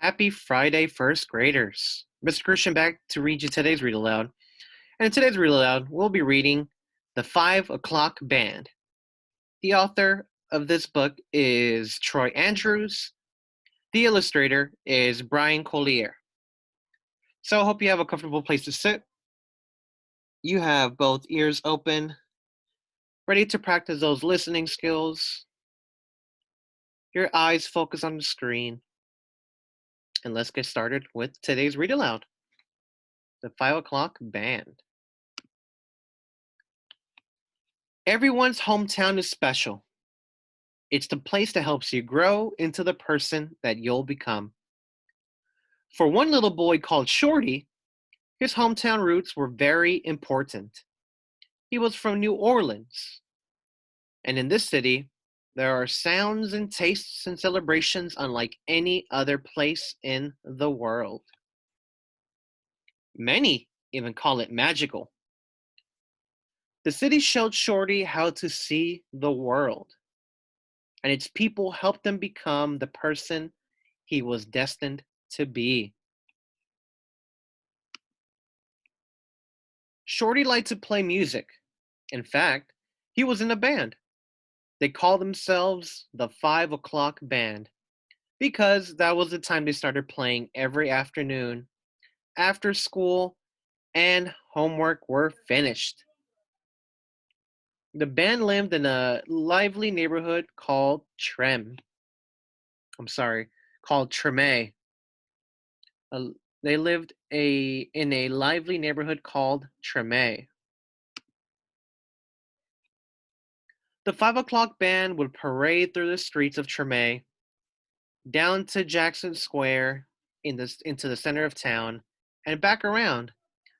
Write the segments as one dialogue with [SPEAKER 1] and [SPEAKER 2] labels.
[SPEAKER 1] Happy Friday, first graders. Mr. Christian back to read you today's read aloud. And in today's read aloud, we'll be reading The 5 O'Clock Band. The author of this book is Troy Andrews. The illustrator is Brian Collier. So I hope you have a comfortable place to sit. You have both ears open, ready to practice those listening skills. Your eyes focus on the screen. And let's get started with today's read aloud. The 5 O'Clock Band. Everyone's hometown is special. It's the place that helps you grow into the person that you'll become. For one little boy called Shorty, his hometown roots were very important. He was from New Orleans. And in this city, there are sounds and tastes and celebrations unlike any other place in the world. Many even call it magical. The city showed Shorty how to see the world, and its people helped him become the person he was destined to be. Shorty liked to play music. In fact, he was in a band. They called themselves the 5 O'Clock Band because that was the time they started playing every afternoon after school and homework were finished. The band lived in a lively neighborhood called called Treme. Uh, they lived in a lively neighborhood called Treme. The 5 O'Clock Band would parade through the streets of Treme, down to Jackson Square into the center of town, and back around,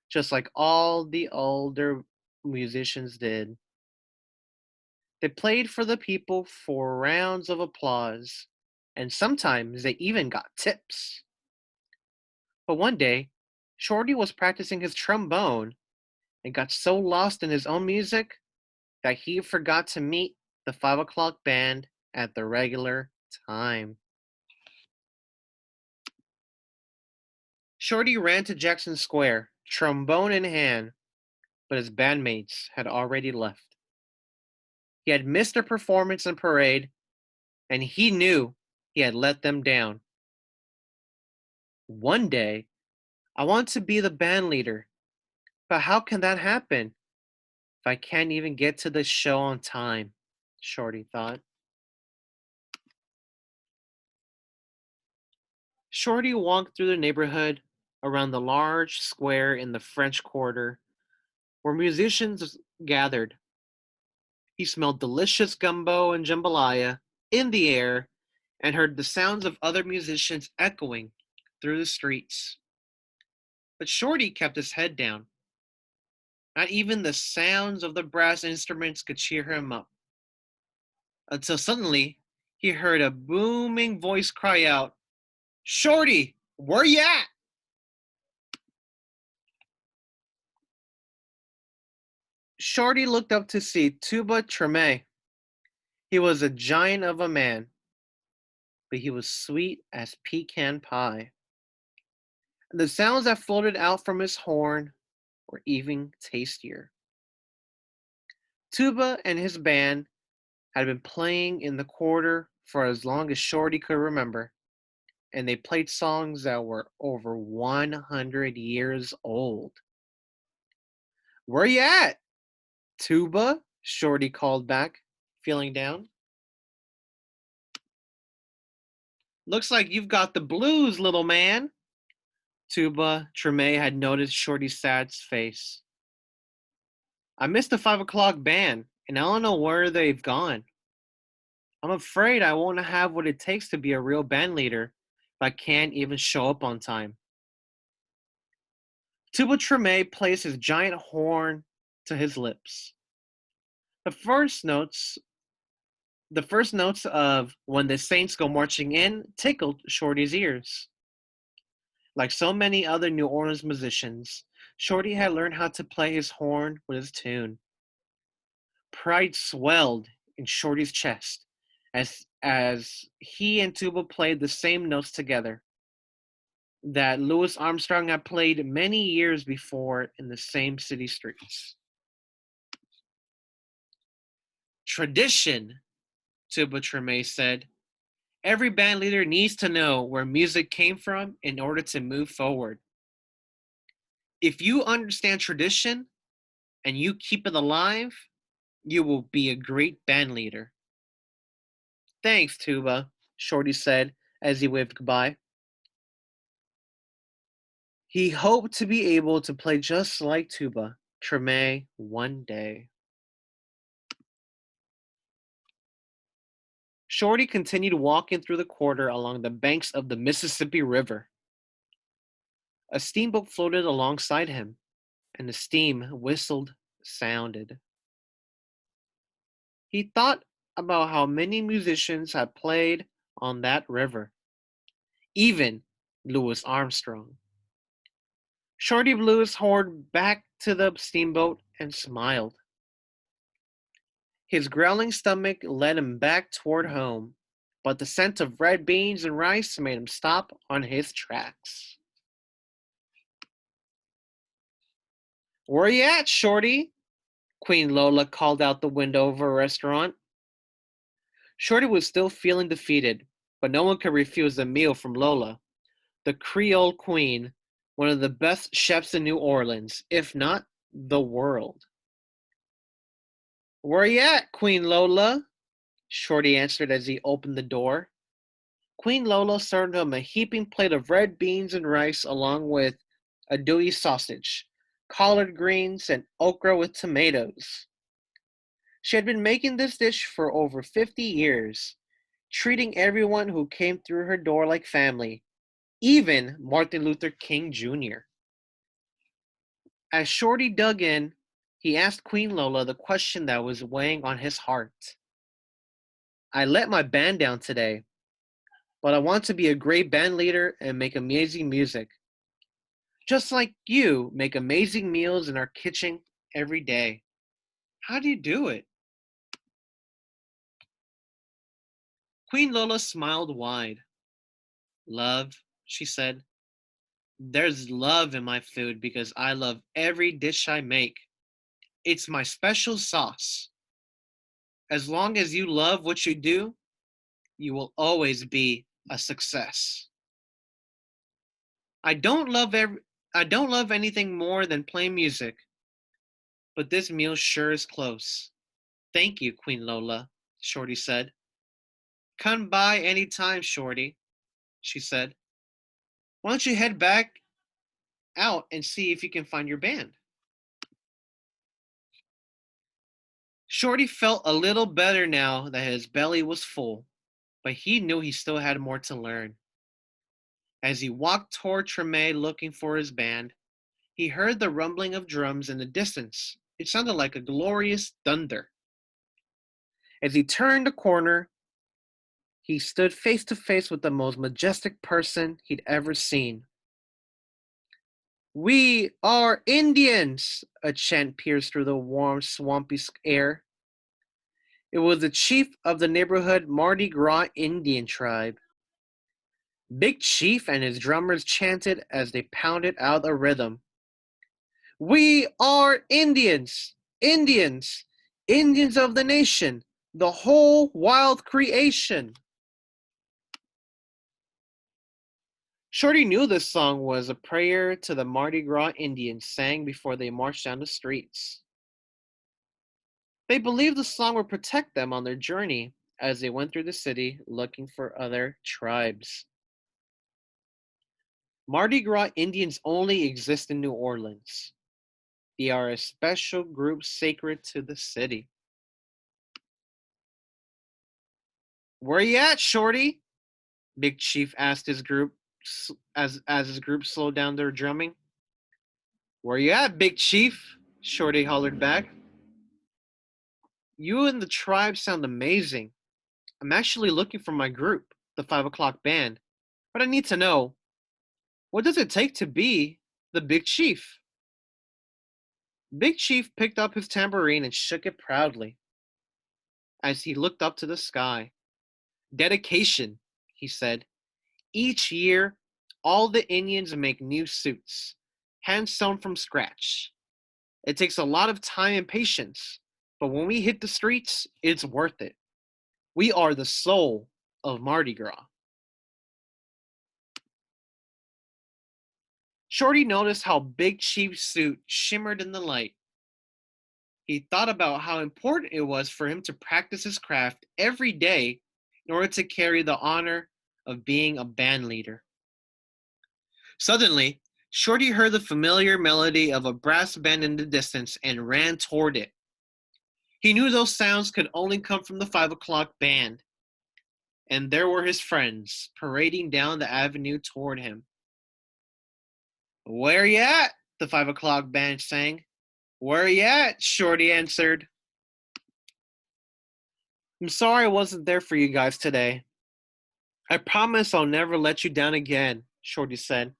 [SPEAKER 1] just like all the older musicians did. They played for the people for rounds of applause, and sometimes they even got tips. But one day, Shorty was practicing his trombone and got so lost in his own music that he forgot to meet the 5 O'Clock Band at the regular time. Shorty ran to Jackson Square, trombone in hand, but his bandmates had already left. He had missed their performance and parade, and he knew he had let them down. One day, I want to be the band leader, but how can that happen if I can't even get to the show on time? Shorty thought. Shorty walked through the neighborhood around the large square in the French Quarter where musicians gathered. He smelled delicious gumbo and jambalaya in the air and heard the sounds of other musicians echoing through the streets. But Shorty kept his head down. Not even the sounds of the brass instruments could cheer him up. Until suddenly, he heard a booming voice cry out, "Shorty, where you at?" Shorty looked up to see Tuba Treme. He was a giant of a man, but he was sweet as pecan pie. And the sounds that floated out from his horn were even tastier. Tuba and his band had been playing in the quarter for as long as Shorty could remember, and they played songs that were over 100 years old. "Where you at, Tuba?" Shorty called back, feeling down. "Looks like you've got the blues, little man." Tuba Treme had noticed Shorty's sad face. "I missed the 5 O'Clock Band, and I don't know where they've gone. I'm afraid I won't have what it takes to be a real band leader if I can't even show up on time." Tuba Treme placed his giant horn to his lips. The first notes the first notes of "When the Saints Go Marching In" tickled Shorty's ears. Like so many other New Orleans musicians, Shorty had learned how to play his horn with his tune. Pride swelled in Shorty's chest as he and Tuba played the same notes together. that Louis Armstrong had played many years before in the same city streets. Tradition, Tuba Treme said. Every band leader needs to know where music came from in order to move forward. If you understand tradition and you keep it alive, you will be a great band leader. Thanks, Tuba, Shorty said as he waved goodbye. He hoped to be able to play just like Tuba Treme one day. Shorty continued walking through the quarter along the banks of the Mississippi River. A steamboat floated alongside him, and the steam whistled sounded. He thought about how many musicians had played on that river, even Louis Armstrong. Shorty blew his horn back to the steamboat and smiled. His growling stomach led him back toward home, but the scent of red beans and rice made him stop on his tracks. Where you at, Shorty? Queen Lola called out the window of a restaurant. Shorty was still feeling defeated, but no one could refuse a meal from Lola, the Creole queen, one of the best chefs in New Orleans, if not the world. Where you at, Queen Lola? Shorty answered as he opened the door. Queen Lola served him a heaping plate of red beans and rice along with a andouille sausage, collard greens, and okra with tomatoes. She had been making this dish for over 50 years, treating everyone who came through her door like family, even Martin Luther King Jr. As Shorty dug in, he asked Queen Lola the question that was weighing on his heart. I let my band down today, but I want to be a great band leader and make amazing music. Just like you make amazing meals in our kitchen every day. How do you do it? Queen Lola smiled wide. Love, she said. There's love in my food because I love every dish I make. It's my special sauce. As long as you love what you do, you will always be a success. I don't love every I don't love anything more than playing music, but this meal sure is close. Thank you, Queen Lola, Shorty said. Come by any time, Shorty, she said. Why don't you head back out and see if you can find your band? Shorty felt a little better now that his belly was full, but he knew he still had more to learn. As he walked toward Treme looking for his band, he heard the rumbling of drums in the distance. It sounded like a glorious thunder. As he turned a corner, he stood face to face with the most majestic person he'd ever seen. We are Indians! A chant pierced through the warm, swampy air. It was the chief of the neighborhood Mardi Gras Indian tribe. Big Chief and his drummers chanted as they pounded out a rhythm. We are Indians! Indians! Indians of the nation! The whole wild creation! Shorty knew this song was a prayer to the Mardi Gras Indians sang before they marched down the streets. They believed the song would protect them on their journey as they went through the city looking for other tribes. Mardi Gras Indians only exist in New Orleans. They are a special group sacred to the city. Where you at, Shorty? Big Chief asked his group as his group slowed down their drumming. Where you at, Big Chief? Shorty hollered back. You and the tribe sound amazing. I'm actually looking for my group, the 5 o'clock band, but I need to know, what does it take to be the Big Chief? Big Chief picked up his tambourine and shook it proudly as he looked up to the sky. Dedication, he said. Each year, All the Indians make new suits, hand sewn from scratch. It takes a lot of time and patience, but when we hit the streets, it's worth it. We are the soul of Mardi Gras. Shorty noticed how Big Chief's suit shimmered in the light. He thought about how important it was for him to practice his craft every day in order to carry the honor of being a band leader. Suddenly, Shorty heard the familiar melody of a brass band in the distance and ran toward it. He knew those sounds could only come from the 5 o'clock band, and there were his friends parading down the avenue toward him. Where you at? The 5 o'clock band sang. Where you at? Shorty answered. I'm sorry I wasn't there for you guys today. I promise I'll never let you down again, Shorty said.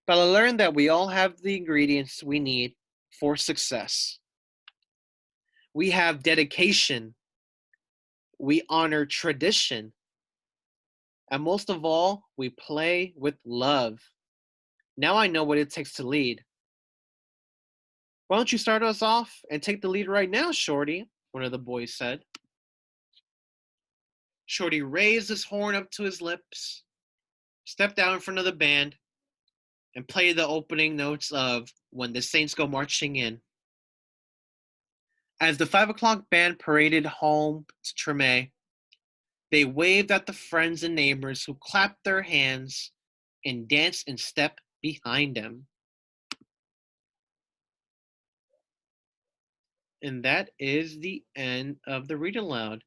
[SPEAKER 1] But I learned that we all have the ingredients we need for success. We have dedication, we honor tradition, and most of all, we play with love. Now I know what it takes to lead. Why don't you start us off and take the lead right now, Shorty? One of the boys said. Shorty raised his horn up to his lips, stepped out in front of the band, and played the opening notes of When the Saints Go Marching In. As the 5 o'clock band paraded home to Treme, they waved at the friends and neighbors who clapped their hands and danced in step behind them. And that is the end of the read aloud.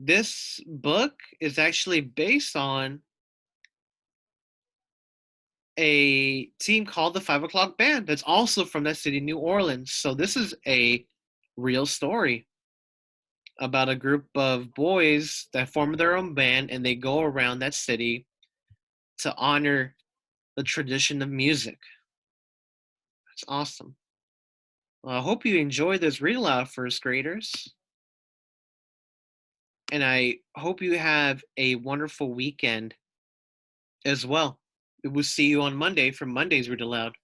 [SPEAKER 1] This book is actually based on a team called the 5 o'clock band that's also from that city, New Orleans. So this is a real story about a group of boys that form their own band and they go around that city to honor the tradition of music. That's awesome. Well, I hope you enjoyed this read aloud, first graders. And I hope you have a wonderful weekend as well. We will see you on Monday for Monday's read aloud.